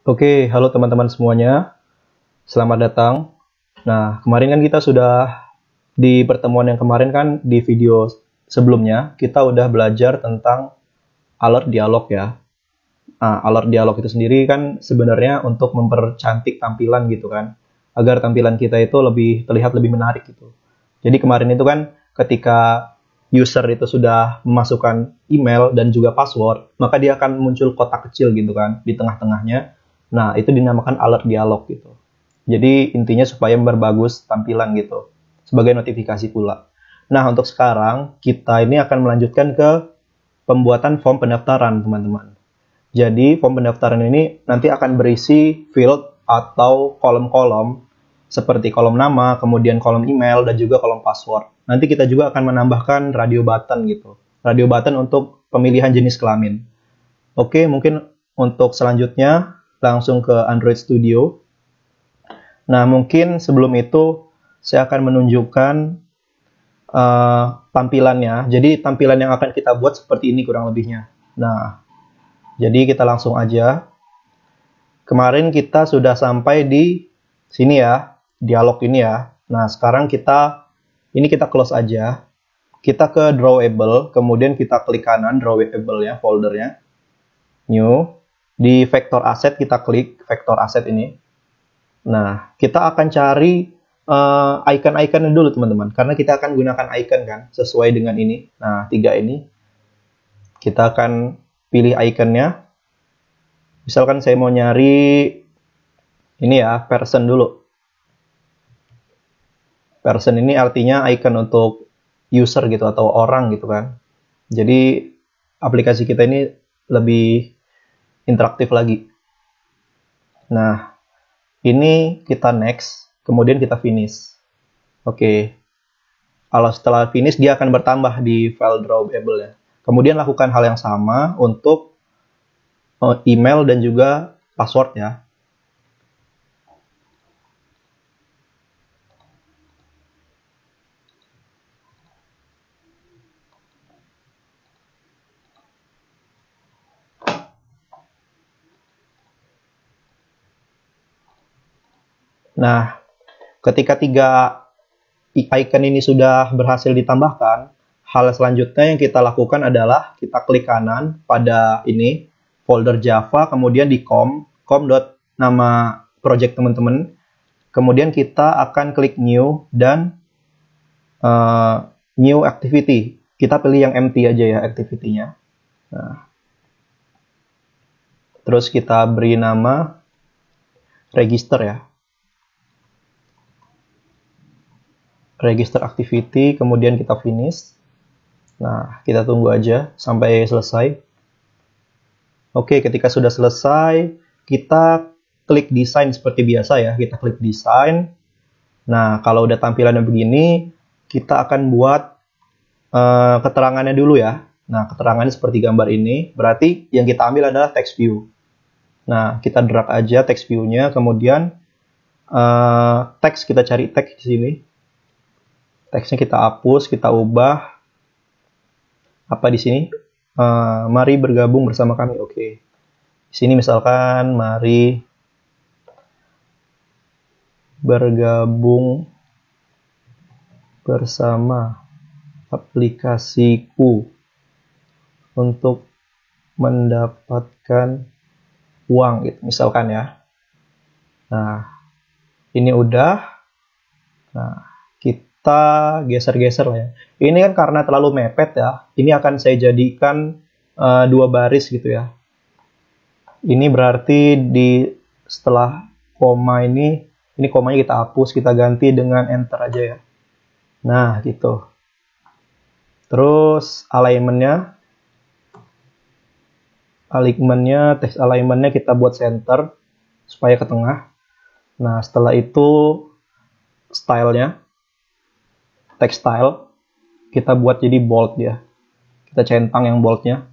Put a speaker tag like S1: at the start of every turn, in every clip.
S1: Oke, halo teman-teman semuanya. Selamat datang. Nah, kemarin kan kita sudah di pertemuan yang kemarin kan di video sebelumnya kita udah belajar tentang alert dialog ya. Nah, alert dialog itu sendiri kan sebenarnya untuk mempercantik tampilan gitu kan, agar tampilan kita itu lebih terlihat lebih menarik gitu. Jadi kemarin itu kan ketika user itu sudah memasukkan email dan juga password, maka dia akan muncul kotak kecil gitu kan di tengah-tengahnya. Nah, itu dinamakan alert dialog gitu. Jadi intinya supaya memperbagus tampilan gitu, sebagai notifikasi pula. Nah, untuk sekarang kita ini akan melanjutkan ke pembuatan form pendaftaran, teman-teman. Jadi, form pendaftaran ini nanti akan berisi field atau kolom-kolom seperti kolom nama, kemudian kolom email, dan juga kolom password. Nanti kita juga akan menambahkan radio button gitu. Radio button untuk pemilihan jenis kelamin. Oke, mungkin untuk selanjutnya langsung ke Android Studio. Nah, mungkin sebelum itu saya akan menunjukkan tampilannya. Jadi, tampilan yang akan kita buat seperti ini kurang lebihnya. Nah, jadi kita langsung aja. Kemarin kita sudah sampai di sini ya, dialog ini ya. Nah, sekarang kita close aja. Kita ke drawable, kemudian kita klik kanan drawable ya, foldernya. New. Di vector asset kita klik vector asset ini. Nah, kita akan cari icon-iconnya dulu teman-teman, karena kita akan gunakan icon kan, sesuai dengan ini. Nah, 3 ini. Kita akan pilih iconnya. Misalkan saya mau nyari ini ya, person dulu. Person ini artinya icon untuk user gitu atau orang gitu kan. Jadi aplikasi kita ini lebih interaktif lagi. Nah, ini kita next, kemudian kita finish. Oke. Kalau setelah finish dia akan bertambah di file drawable ya. Kemudian lakukan hal yang sama untuk email dan juga password ya. Nah, ketika 3 icon ini sudah berhasil ditambahkan, hal selanjutnya yang kita lakukan adalah kita klik kanan pada ini, folder Java, kemudian di com nama project teman-teman, kemudian kita akan klik new dan new activity. Kita pilih yang empty aja ya activity-nya. Nah, terus kita beri nama register ya. Register activity, kemudian kita finish. Nah, kita tunggu aja sampai selesai. Oke, ketika sudah selesai, kita klik desain seperti biasa ya. Kita klik desain. Nah, kalau udah tampilannya begini, kita akan buat keterangannya dulu ya. Nah, keterangannya seperti gambar ini. Berarti yang kita ambil adalah text view. Nah, kita drag aja text view-nya, kemudian teks, kita cari teks di sini. Teksnya kita hapus, kita ubah. Apa di sini? Mari bergabung bersama kami. Oke. Di sini misalkan mari bergabung bersama aplikasiku untuk mendapatkan uang gitu misalkan ya. Nah, ini udah. Nah, kita geser-geser lah ya. Ini kan karena terlalu mepet ya. Ini akan saya jadikan 2 baris gitu ya. Ini berarti setelah koma ini komanya kita hapus, kita ganti dengan enter aja ya. Nah, gitu. Terus alignment-nya, text alignment-nya kita buat center supaya ke tengah. Nah, setelah itu style-nya, text style, kita buat jadi bold ya. Kita centang yang bold-nya.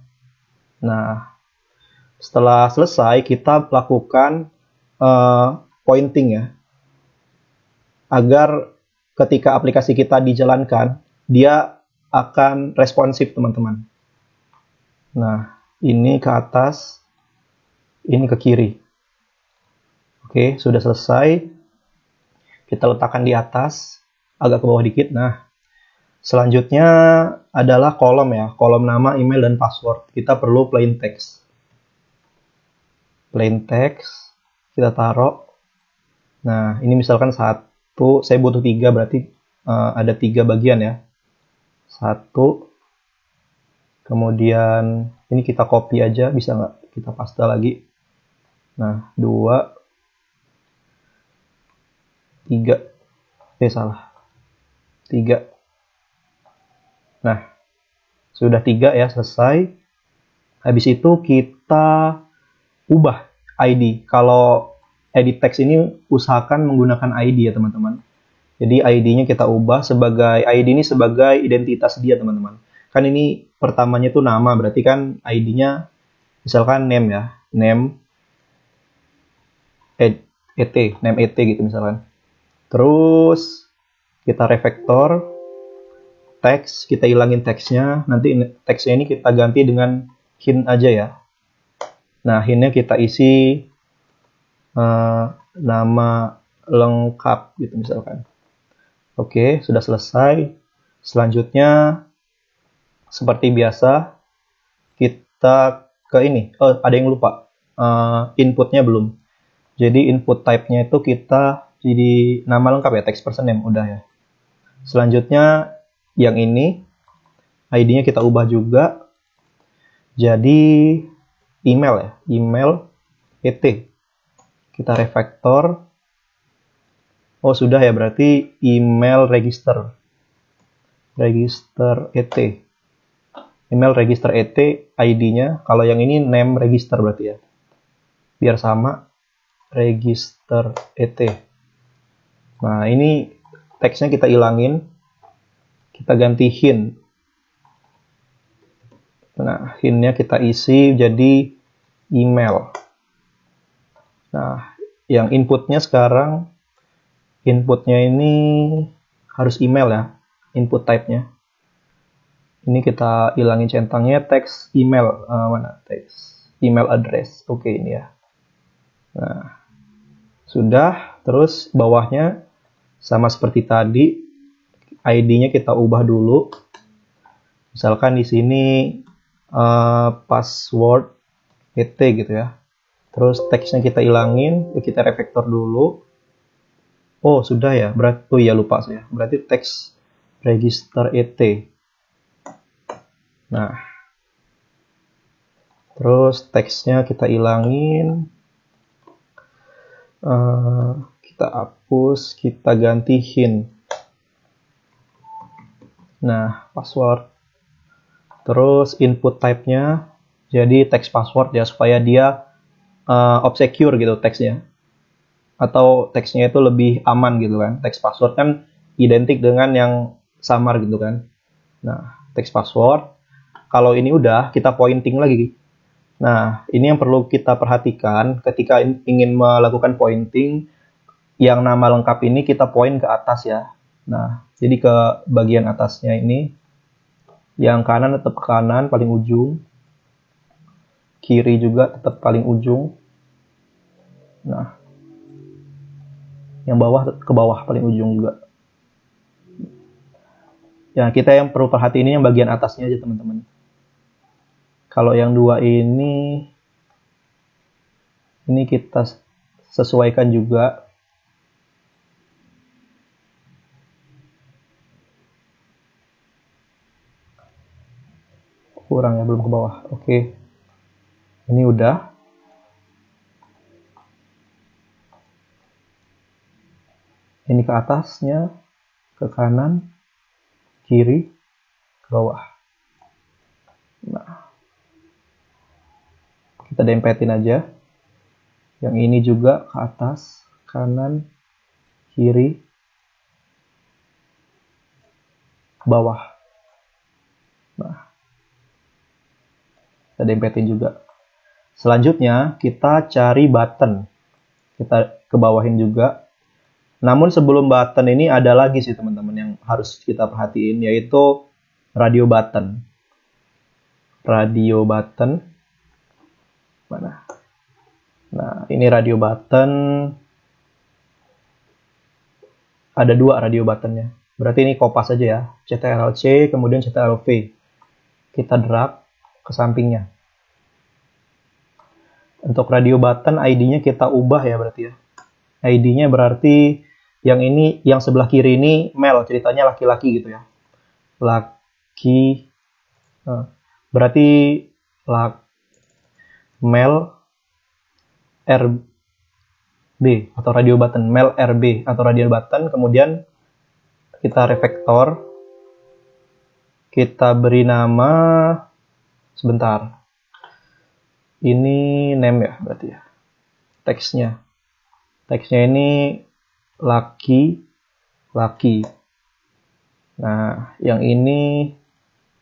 S1: Nah, setelah selesai, kita lakukan pointing ya. Agar ketika aplikasi kita dijalankan, dia akan responsif teman-teman. Nah, ini ke atas, ini ke kiri. Oke, sudah selesai. Kita letakkan di atas, agak ke bawah dikit. Nah, selanjutnya adalah kolom ya, kolom nama, email, dan password. Kita perlu plain text. Plain text, kita taruh. Nah, ini misalkan 1, saya butuh 3, berarti ada 3 bagian ya. 1, kemudian ini kita copy aja, bisa nggak? Kita paste lagi. Nah, 2, 3. Salah. 3. Nah, sudah 3 ya, selesai. Habis itu kita ubah ID. Kalau edit text ini usahakan menggunakan ID ya teman-teman. Jadi ID-nya kita ubah sebagai, ID ini sebagai identitas dia teman-teman. Kan ini pertamanya itu nama, berarti kan ID-nya misalkan name ya. Name name et gitu misalkan. Terus kita refactor teks, kita hilangin teksnya, nanti teksnya ini kita ganti dengan hint aja ya. Nah, hintnya kita isi nama lengkap gitu misalkan. Oke, sudah selesai. Selanjutnya seperti biasa kita ke ini. Oh, ada yang lupa. Inputnya belum. Jadi input type-nya itu kita jadi nama lengkap ya, text person name udah ya. Selanjutnya yang ini ID-nya kita ubah juga jadi email ya, email et. Kita refactor. Oh, sudah ya, berarti email register et. Email register et ID-nya, kalau yang ini name register berarti ya. Biar sama, register et. Nah, ini teksnya kita hilangin. Kita ganti hint. Nah, hint-nya kita isi jadi email. Nah, yang inputnya sekarang, inputnya ini harus email ya, input type-nya. Ini kita hilangin centangnya, teks email. Mana teks? Email address. Oke, ini ya. Nah, sudah. Terus bawahnya sama seperti tadi, ID-nya kita ubah dulu. Misalkan di sini password et gitu ya. Terus teksnya kita hilangin, kita refactor dulu. Oh, sudah ya. Berarti oh ya, lupa saya. Berarti teks register et. Nah, terus teksnya kita hilangin. Kita hapus, kita ganti hint. Nah, password. Terus input type-nya jadi text password ya, supaya dia obscure gitu teksnya. Atau teksnya itu lebih aman gitu kan. Text password kan identik dengan yang samar gitu kan. Nah, text password. Kalau ini udah, kita pointing lagi. Nah, ini yang perlu kita perhatikan ketika ingin melakukan pointing. Yang nama lengkap ini kita point ke atas ya. Nah, jadi ke bagian atasnya ini. Yang kanan tetap ke kanan, paling ujung. Kiri juga tetap paling ujung. Nah, yang bawah ke bawah, paling ujung juga. Ya, kita yang perlu perhatiin ini yang bagian atasnya aja teman-teman. Kalau yang dua ini kita sesuaikan juga. Kurang ya, belum ke bawah. Oke. Ini udah. Ini ke atasnya, ke kanan, kiri, ke bawah. Nah, kita dempetin aja. Yang ini juga ke atas, kanan, kiri, ke bawah. Nah, kita dempetin juga. Selanjutnya kita cari button. Kita ke bawahin juga. Namun sebelum button ini ada lagi sih teman-teman yang harus kita perhatiin, yaitu radio button. Radio button. Mana? Nah, ini radio button. Ada 2 radio buttonnya. Berarti ini kopas aja ya. CTRL-C, kemudian CTRL-V. Kita drag ke sampingnya. Untuk radio button ID-nya kita ubah ya berarti ya. ID-nya berarti yang ini, yang sebelah kiri ini male, ceritanya laki-laki gitu ya. Laki. Berarti male RB atau radio button, male RB atau radio button, kemudian kita refactor, kita beri nama, sebentar, ini name ya berarti ya, teksnya ini laki. Nah, yang ini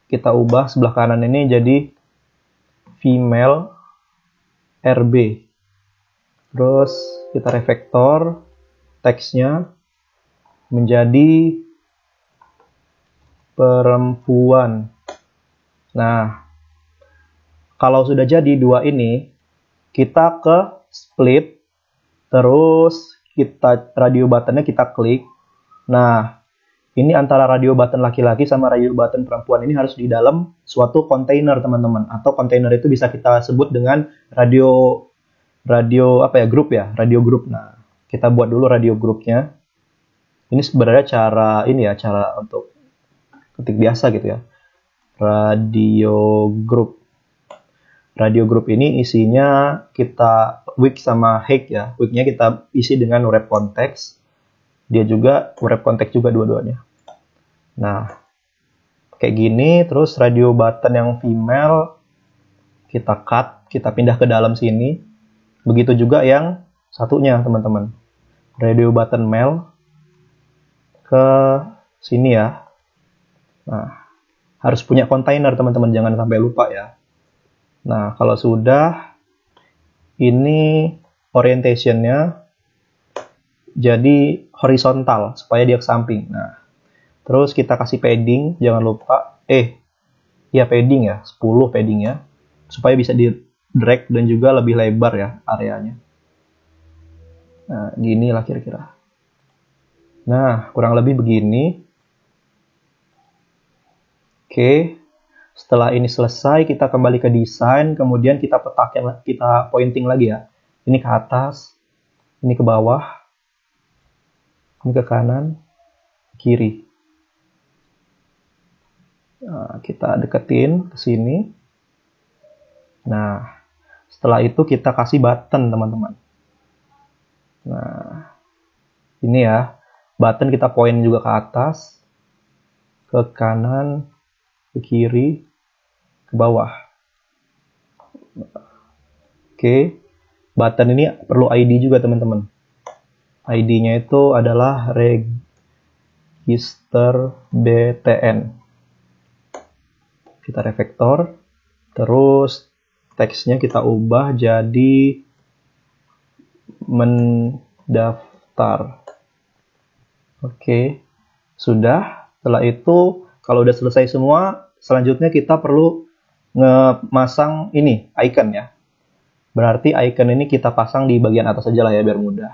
S1: kita ubah sebelah kanan ini jadi female RB. Terus kita refactor, teksnya menjadi perempuan. Nah, kalau sudah jadi 2 ini, kita ke split, terus kita radio buttonnya kita klik. Nah, ini antara radio button laki-laki sama radio button perempuan ini harus di dalam suatu kontainer, teman-teman. Atau kontainer itu bisa kita sebut dengan radio grup ya, radio grup. Nah, kita buat dulu radio grupnya. Ini sebenarnya cara untuk ketik biasa gitu ya. Radio grup ini isinya kita weak sama hake ya. Weaknya kita isi dengan wrap context. Dia juga wrap context juga dua-duanya. Nah, kayak gini. Terus radio button yang female kita cut, kita pindah ke dalam sini. Begitu juga yang satunya, teman-teman. Radio button male ke sini ya. Nah, harus punya kontainer, teman-teman. Jangan sampai lupa ya. Nah, kalau sudah, ini orientation-nya jadi horizontal, supaya dia ke samping. Nah, terus kita kasih padding, jangan lupa. Padding ya, 10 paddingnya. Supaya bisa di drag dan juga lebih lebar ya areanya. Nah, gini lah kira-kira. Nah, kurang lebih begini. Oke. Setelah ini selesai, kita kembali ke desain, kemudian kita pointing lagi ya. Ini ke atas, ini ke bawah, ini ke kanan, kiri. Nah, kita deketin ke sini. Nah, setelah itu kita kasih button, teman-teman. Nah, ini ya, button kita point juga ke atas, ke kanan, ke kiri, ke bawah. Oke, button ini perlu ID juga, teman-teman. ID-nya itu adalah register btn. Kita refactor, terus teksnya kita ubah jadi mendaftar. Oke, sudah. Setelah itu, kalau udah selesai semua, selanjutnya kita perlu ngemasang ini, icon ya. Berarti icon ini kita pasang di bagian atas aja lah ya, biar mudah.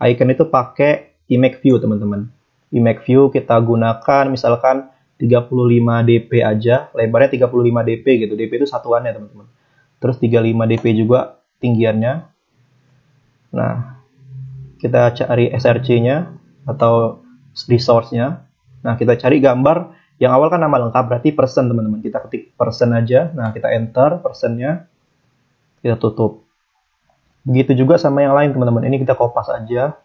S1: Icon itu pakai Emacs View, teman-teman. Emacs View kita gunakan misalkan 35 dp aja, lebarnya 35 dp gitu. dp itu satuannya, teman-teman. Terus 35 dp juga tinggiannya. Nah, kita cari src-nya atau resource-nya. Nah, kita cari gambar. Yang awal kan nama lengkap, berarti person, teman-teman. Kita ketik person aja. Nah, kita enter personnya. Kita tutup. Begitu juga sama yang lain, teman-teman. Ini kita kopas aja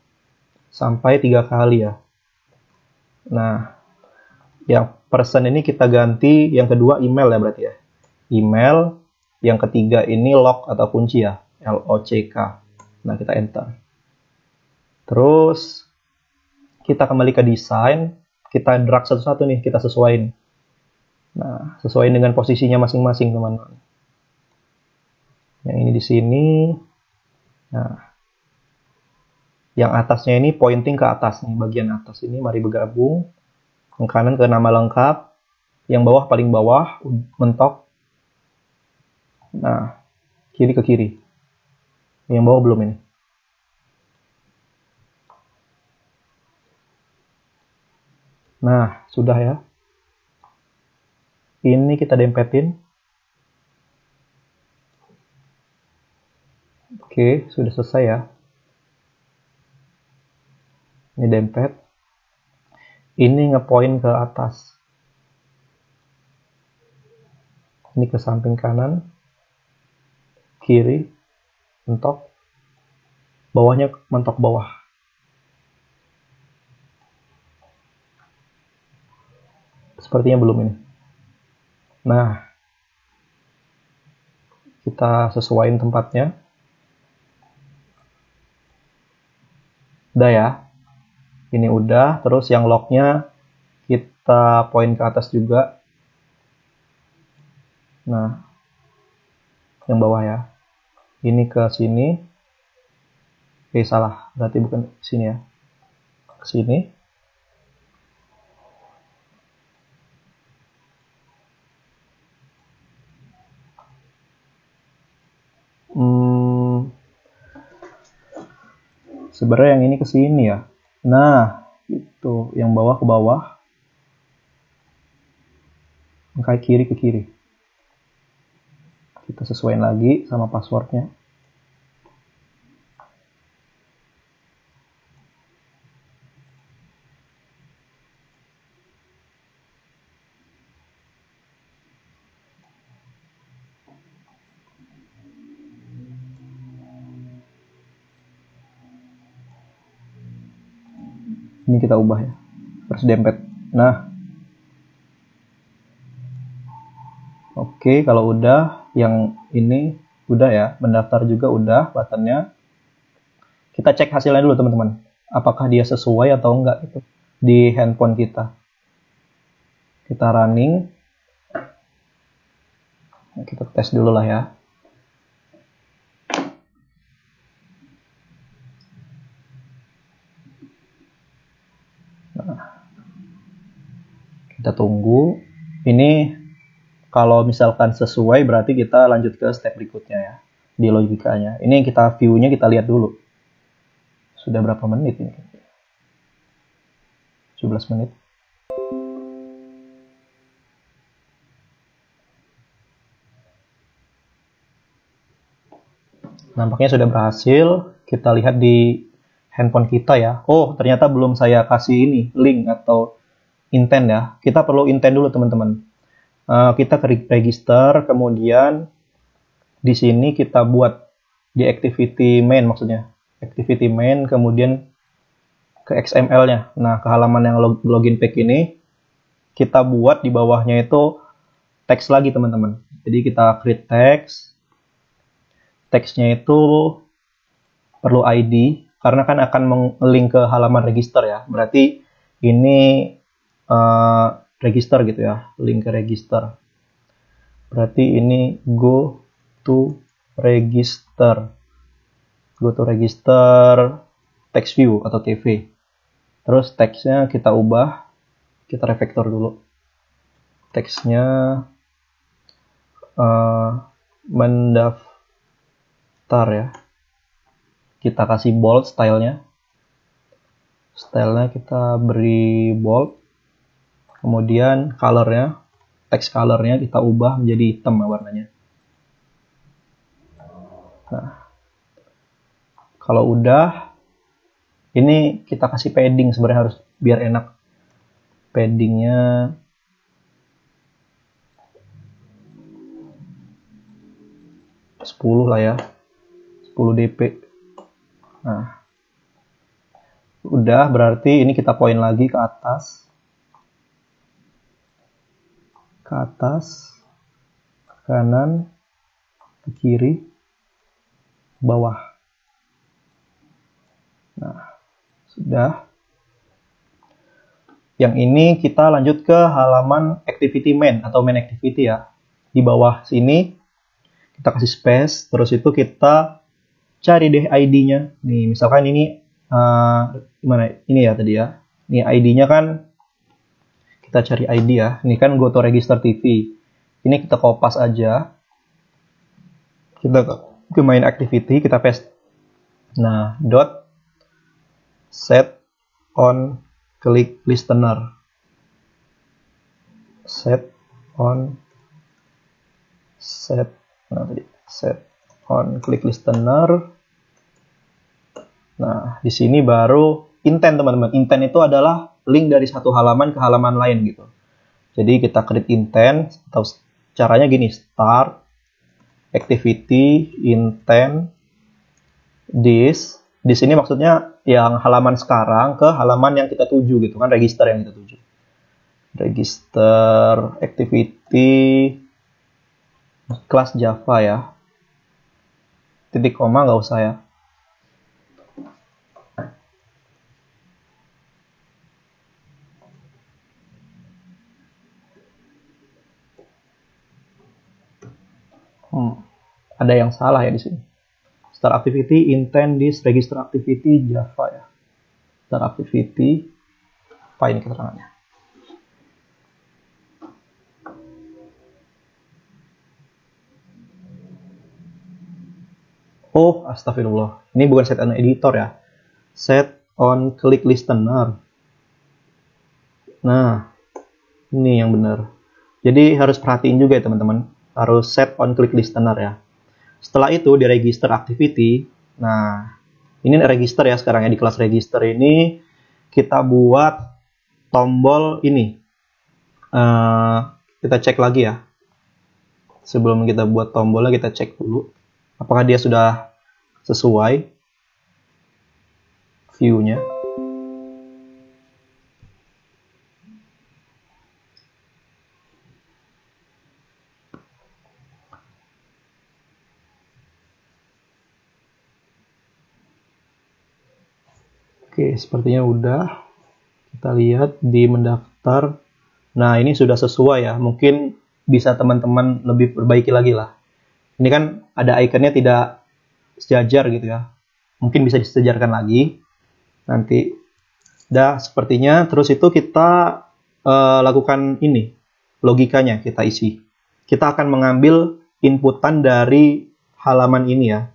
S1: sampai 3 kali ya. Nah, yang person ini kita ganti, yang kedua email ya berarti ya. Email, yang ketiga ini lock atau kunci ya, LOCK. Nah, kita enter. Terus kita kembali ke desain, kita drag satu-satu nih, kita sesuaiin. Nah, sesuaiin dengan posisinya masing-masing, teman-teman. Yang ini di sini. Nah, yang atasnya ini pointing ke atas nih, bagian atas ini mari bergabung. Yang kanan ke nama lengkap, yang bawah paling bawah, mentok. Nah, kiri ke kiri. Yang bawah belum ini. Nah, sudah ya. Ini kita dempetin. Oke, sudah selesai ya. Ini dempet. Ini ngepoint ke atas. Ini ke samping kanan, kiri, mentok. Bawahnya mentok bawah. Sepertinya belum ini. Nah, kita sesuaiin tempatnya. Udah ya. Ini udah. Terus yang locknya kita point ke atas juga. Nah, yang bawah ya. Ini ke sini. Salah. Berarti bukan sini ya. Ke sini. Sebenarnya yang ini ke sini ya. Nah, itu yang bawah ke bawah. Yang kiri ke kiri. Kita sesuaiin lagi sama passwordnya. Ini kita ubah ya. Terus dempet. Nah. Oke, kalau udah, yang ini udah ya. Mendaftar juga udah buttonnya. Kita cek hasilnya dulu teman-teman. Apakah dia sesuai atau enggak itu di handphone kita. Kita running. Kita tes dulu lah ya. Nah, kita tunggu. Ini kalau misalkan sesuai berarti kita lanjut ke step berikutnya ya. Di logikanya. Ini kita view-nya kita lihat dulu. Sudah berapa menit ini? 17 menit. Nampaknya sudah berhasil. Kita lihat di handphone kita ya. Oh, ternyata belum saya kasih ini link atau intent ya. Kita perlu intent dulu teman-teman. Kita ke register, kemudian di sini kita buat di activity main maksudnya. Activity main, kemudian ke XML-nya. Nah, ke halaman yang login page ini kita buat di bawahnya itu teks lagi teman-teman. Jadi kita create text. Teksnya itu perlu ID karena kan akan link ke halaman register ya. Berarti ini register gitu ya, link ke register. Berarti ini go to register. Go to register text view atau TV. Terus teksnya kita ubah, kita refactor dulu. Teksnya mendaftar ya. Kita kasih bold stylenya. Stylenya kita beri bold. Kemudian colornya, text colornya kita ubah menjadi hitam warnanya. Nah, kalau udah, ini kita kasih padding sebenarnya harus biar enak. Paddingnya 10 lah ya, 10 dp. Nah, udah berarti ini kita point lagi ke atas. Ke atas, ke kanan, ke kiri, bawah. Nah, sudah. Yang ini kita lanjut ke halaman activity main atau main activity ya. Di bawah sini kita kasih space, terus itu kita cari deh ID-nya. Nih, misalkan ini gimana? Ini ya tadi ya. Ini ID-nya kan kita cari ID ya. Ini kan go to register TV. Ini kita copy aja. Kita ke main activity, kita Nah, dot set on click listener. Set on click listener. Nah, di sini baru intent, teman-teman. Intent itu adalah link dari satu halaman ke halaman lain gitu. Jadi kita create intent, atau caranya gini, start activity intent this. Di sini maksudnya yang halaman sekarang ke halaman yang kita tuju gitu kan, register yang kita tuju. Register activity kelas Java ya. Titik koma nggak usah ya. Ada yang salah ya di sini. Start activity intent this register activity Java ya. Start activity, apa ini keterangannya? Oh, astagfirullah. Ini bukan set on editor ya. Set on click listener. Nah, ini yang benar. Jadi harus perhatiin juga ya teman-teman. Harus set on click listener ya. Setelah itu di register activity. Nah, ini register ya sekarang ya. Di kelas register ini kita buat tombol ini. Kita cek lagi ya. Sebelum kita buat tombolnya kita cek dulu. Apakah dia sudah sesuai view-nya. Oke, sepertinya udah. Kita lihat di mendaftar. Nah, ini sudah sesuai ya. Mungkin bisa teman-teman lebih perbaiki lagi lah. Ini kan ada ikonnya tidak sejajar gitu ya. Mungkin bisa disejajarkan lagi. Nanti. Dah, sepertinya. Terus itu kita lakukan ini. Logikanya kita isi. Kita akan mengambil inputan dari halaman ini ya.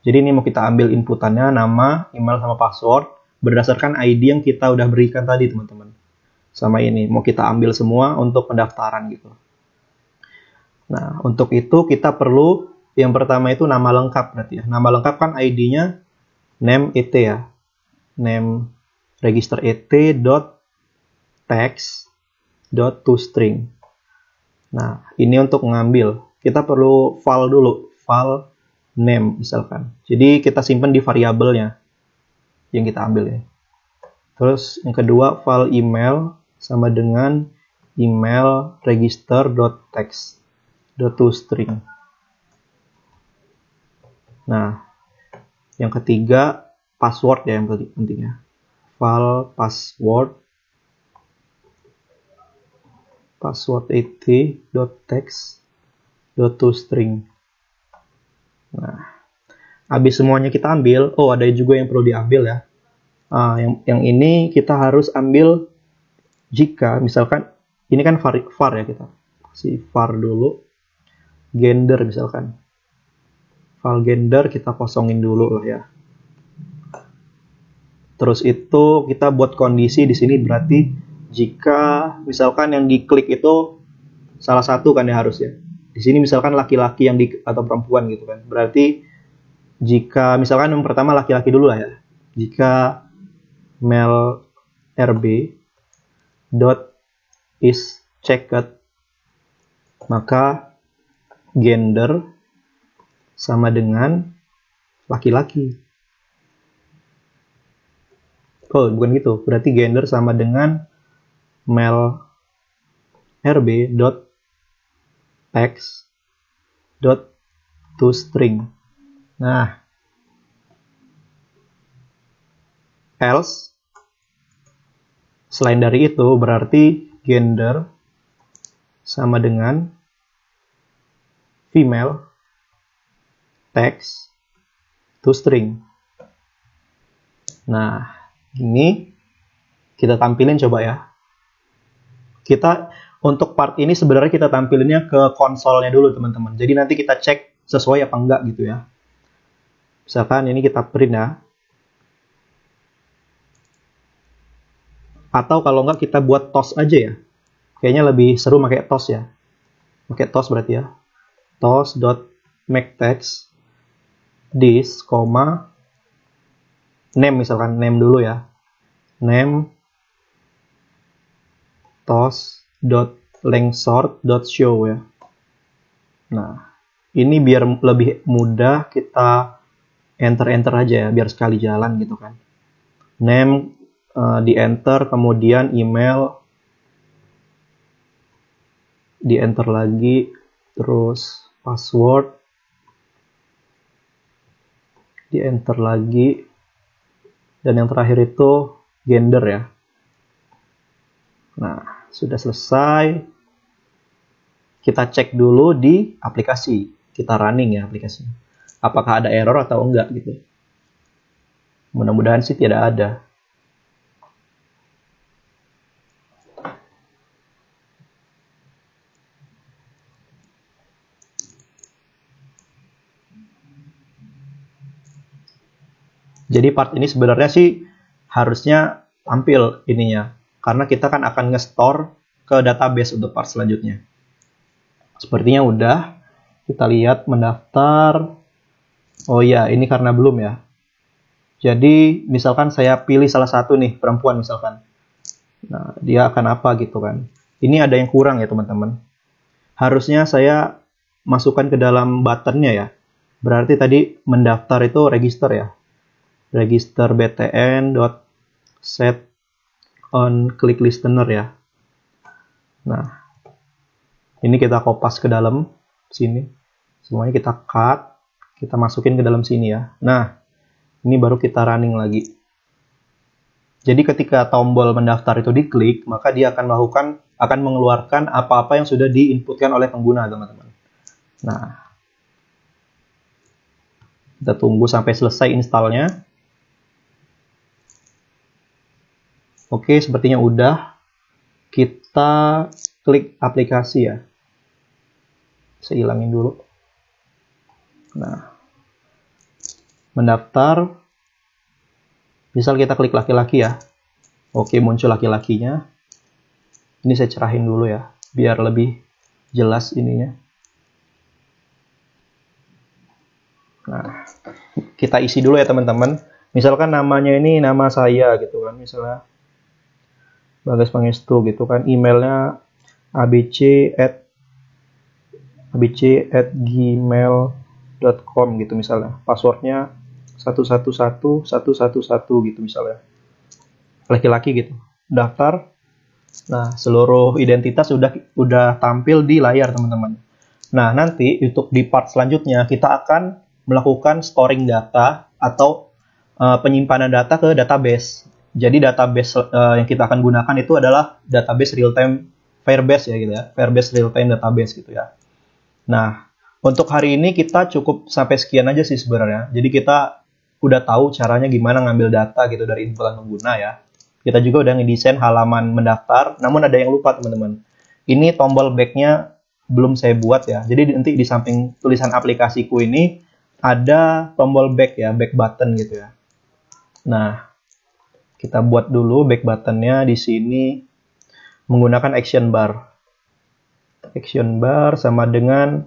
S1: Jadi ini mau kita ambil inputannya, nama, email, sama password. Berdasarkan ID yang kita udah berikan tadi teman-teman. Sama ini, mau kita ambil semua untuk pendaftaran gitu. Nah, untuk itu kita perlu, yang pertama itu nama lengkap berarti ya. Nama lengkap kan ID-nya name et ya. Name register et dot text dot toString. Nah, ini untuk mengambil. Kita perlu file dulu, file name misalkan. Jadi kita simpan di variabelnya yang kita ambil ya. Terus yang kedua file email sama dengan email register.text.toString. Nah, yang ketiga password ya yang pentingnya. File password et.text.toString. Nah, habis semuanya kita ambil, oh ada juga yang perlu diambil ya. Yang ini kita harus ambil jika misalkan ini kan var ya, kita kasih var dulu, gender misalkan, file gender kita kosongin dulu lah ya. Terus itu kita buat kondisi di sini berarti jika misalkan yang diklik itu salah satu kan ya harus ya. Di sini misalkan laki-laki yang atau perempuan gitu kan. Berarti jika misalkan yang pertama laki-laki dulu lah ya. Jika male rb dot is checked, maka gender sama dengan laki-laki. Oh, bukan gitu. Berarti gender sama dengan male rb dot text dot toString. Nah, else selain dari itu berarti gender sama dengan female text toString. Nah, ini kita tampilin coba ya. Kita untuk part ini sebenarnya kita tampilinnya ke konsolnya dulu teman-teman. Jadi nanti kita cek sesuai apa enggak gitu ya. Misalkan ini kita print ya. Atau kalau enggak kita buat toast aja ya. Kayaknya lebih seru pakai toast ya. Pakai toast berarti ya. Toast.makeText this, name misalkan, name dulu ya. Name toast.lengthsort.show ya. Nah, ini biar lebih mudah kita enter aja ya, biar sekali jalan gitu kan. Name di enter, kemudian email di enter lagi, terus password di enter lagi, dan yang terakhir itu gender ya. Nah, sudah selesai. Kita cek dulu di aplikasi, kita running ya aplikasi, apakah ada error atau enggak gitu. Mudah-mudahan sih tidak ada. Jadi part ini sebenarnya sih harusnya tampil ininya, karena kita kan akan nge-store ke database untuk part selanjutnya. Sepertinya udah. Kita lihat mendaftar. Oh ya, ini karena belum ya. Jadi misalkan saya pilih salah satu nih, perempuan misalkan. Nah, dia akan apa gitu kan. Ini ada yang kurang ya teman-teman. Harusnya saya masukkan ke dalam buttonnya ya. Berarti tadi mendaftar itu register ya. Register btn.set on click listener ya. Nah, ini kita kopas ke dalam sini. Semuanya kita cut, kita masukin ke dalam sini ya. Nah, ini baru kita running lagi. Jadi ketika tombol mendaftar itu diklik, maka dia akan mengeluarkan apa-apa yang sudah diinputkan oleh pengguna, teman-teman. Nah, kita tunggu sampai selesai installnya. Oke, sepertinya udah. Kita klik aplikasi ya. Saya hilangin dulu. Nah, mendaftar. Misal kita klik laki-laki ya. Oke, muncul laki-lakinya. Ini saya cerahin dulu ya, biar lebih jelas ininya. Nah, kita isi dulu ya teman-teman. Misalkan namanya ini nama saya gitu kan, misalnya Bagas Pangestu gitu kan, emailnya abc@gmail.com gitu misalnya, passwordnya 111 111 gitu misalnya, laki-laki gitu, daftar. Nah, seluruh identitas udah tampil di layar teman-teman. Nah, nanti untuk di part selanjutnya kita akan melakukan storing data atau penyimpanan data ke database. Jadi database yang kita akan gunakan itu adalah database real-time Firebase ya gitu ya. Firebase real-time database gitu ya. Nah, untuk hari ini kita cukup sampai sekian aja sih sebenarnya. Jadi kita udah tahu caranya gimana ngambil data gitu dari inputan pengguna ya. Kita juga udah ngedesain halaman mendaftar, namun ada yang lupa teman-teman. Ini tombol back-nya belum saya buat ya. Jadi nanti di samping tulisan aplikasiku ini ada tombol back ya, back button gitu ya. Nah, kita buat dulu back buttonnya di sini menggunakan action bar. Action bar sama dengan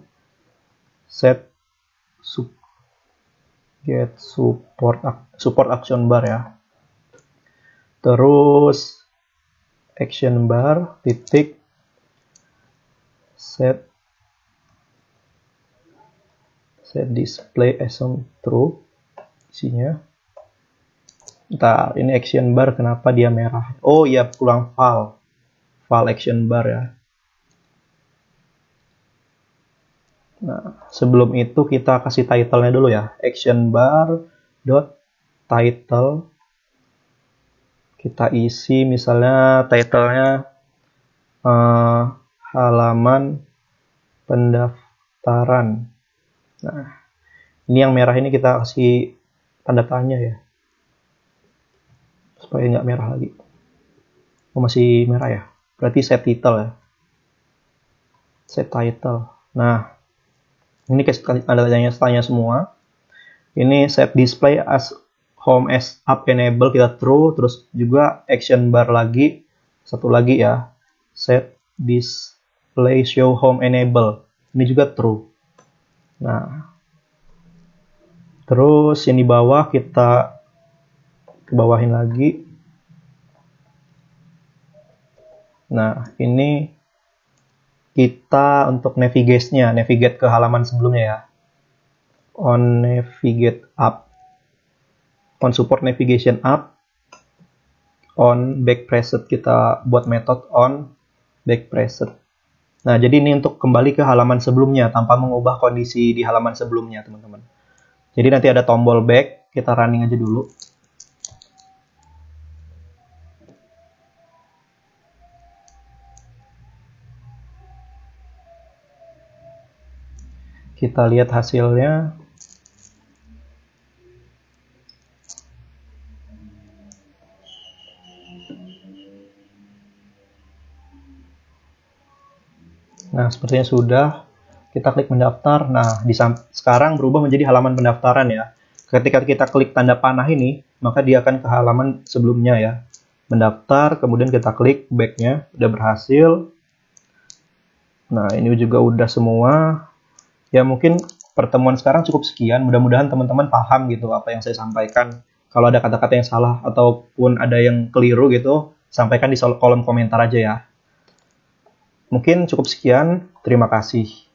S1: get support action bar ya. Terus action bar titik set display as true isinya. Ntar ini action bar kenapa dia merah? Oh iya, kurang file action bar ya. Nah, sebelum itu kita kasih title-nya dulu ya. Action bar dot title. Kita isi misalnya title-nya halaman pendaftaran. Nah, ini yang merah ini kita kasih tanda tanya ya, supaya nggak merah lagi. Oh, masih merah ya, berarti set title ya, set title. Nah, ini kasih tanda tanya semua. Ini set display as home as up enable, kita true. Terus juga action bar lagi, satu lagi ya, set display show home enable, ini juga true. Nah, terus yang di bawah kita ke bawahin lagi. Nah, ini kita untuk navigate-nya, navigate ke halaman sebelumnya ya. On navigate up, on support navigation up, on back preset, kita buat metode on back preset. Nah, jadi ini untuk kembali ke halaman sebelumnya tanpa mengubah kondisi di halaman sebelumnya, teman-teman. Jadi nanti ada tombol back, kita running aja dulu. Kita lihat hasilnya. Nah, sepertinya sudah. Kita klik mendaftar. Nah, sekarang berubah menjadi halaman pendaftaran ya. Ketika kita klik tanda panah ini, maka dia akan ke halaman sebelumnya ya. Mendaftar, kemudian kita klik back-nya. Udah berhasil. Nah, ini juga udah semua. Ya, mungkin pertemuan sekarang cukup sekian. Mudah-mudahan teman-teman paham gitu apa yang saya sampaikan. Kalau ada kata-kata yang salah ataupun ada yang keliru gitu, sampaikan di kolom komentar aja ya. Mungkin cukup sekian. Terima kasih.